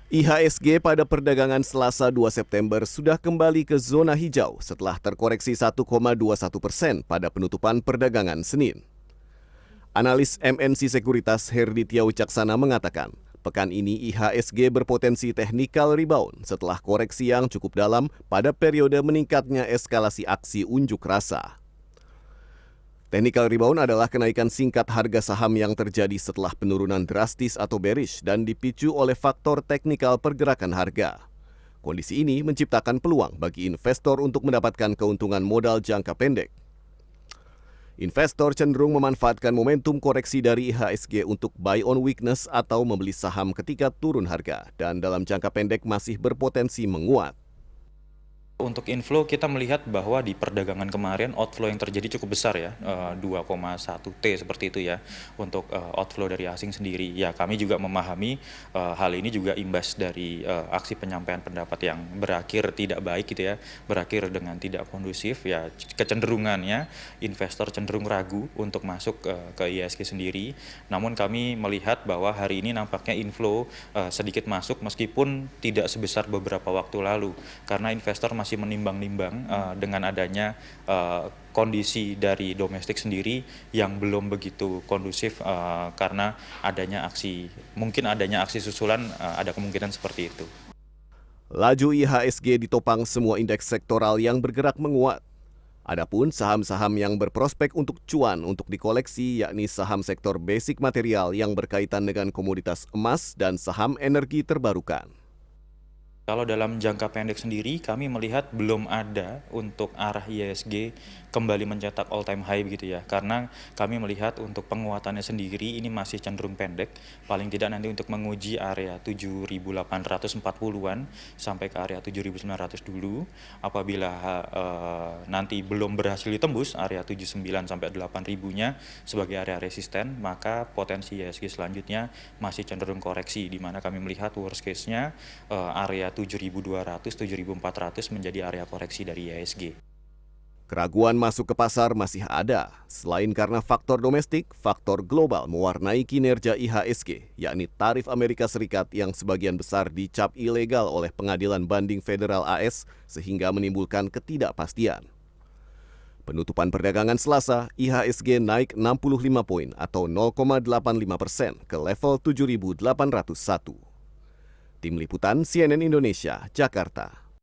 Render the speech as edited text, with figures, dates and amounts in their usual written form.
IHSG pada perdagangan Selasa 2 September sudah kembali ke zona hijau setelah terkoreksi 1,21% pada penutupan perdagangan Senin. Analis MNC Sekuritas Herditya Wicaksana mengatakan, pekan ini IHSG berpotensi technical rebound setelah koreksi yang cukup dalam pada periode meningkatnya eskalasi aksi unjuk rasa. Technical rebound adalah kenaikan singkat harga saham yang terjadi setelah penurunan drastis atau bearish dan dipicu oleh faktor teknikal pergerakan harga. Kondisi ini menciptakan peluang bagi investor untuk mendapatkan keuntungan modal jangka pendek. Investor cenderung memanfaatkan momentum koreksi dari IHSG untuk buy on weakness atau membeli saham ketika turun harga dan dalam jangka pendek masih berpotensi menguat. Untuk inflow kita melihat bahwa di perdagangan kemarin outflow yang terjadi cukup besar ya, 2,1 T seperti itu ya untuk outflow dari asing sendiri. Ya kami juga memahami hal ini juga imbas dari aksi penyampaian pendapat yang berakhir tidak baik gitu ya, berakhir dengan tidak kondusif ya, kecenderungannya investor cenderung ragu untuk masuk ke IHSG sendiri. Namun kami melihat bahwa hari ini nampaknya inflow sedikit masuk meskipun tidak sebesar beberapa waktu lalu karena investor masih menimbang-nimbang dengan adanya kondisi dari domestik sendiri yang belum begitu kondusif karena mungkin adanya aksi susulan, ada kemungkinan seperti itu. Laju IHSG ditopang semua indeks sektoral yang bergerak menguat. Adapun saham-saham yang berprospek untuk cuan untuk dikoleksi yakni saham sektor basic material yang berkaitan dengan komoditas emas dan saham energi terbarukan. Kalau dalam jangka pendek sendiri, kami melihat belum ada untuk arah IHSG kembali mencetak all time high begitu ya. Karena kami melihat untuk penguatannya sendiri ini masih cenderung pendek. Paling tidak nanti untuk menguji area 7.840-an sampai ke area 7.900 dulu. Apabila nanti belum berhasil ditembus area 79 sampai 8.000-nya sebagai area resisten, maka potensi IHSG selanjutnya masih cenderung koreksi, di mana kami melihat worst case-nya area 7.200, 7.400 menjadi area koreksi dari IHSG. Keraguan masuk ke pasar masih ada, selain karena faktor domestik, faktor global mewarnai kinerja IHSG, yakni tarif Amerika Serikat yang sebagian besar dicap ilegal oleh Pengadilan Banding Federal AS sehingga menimbulkan ketidakpastian. Penutupan perdagangan Selasa, IHSG naik 65 poin atau 0,85% ke level 7.801. Tim Liputan CNN Indonesia, Jakarta.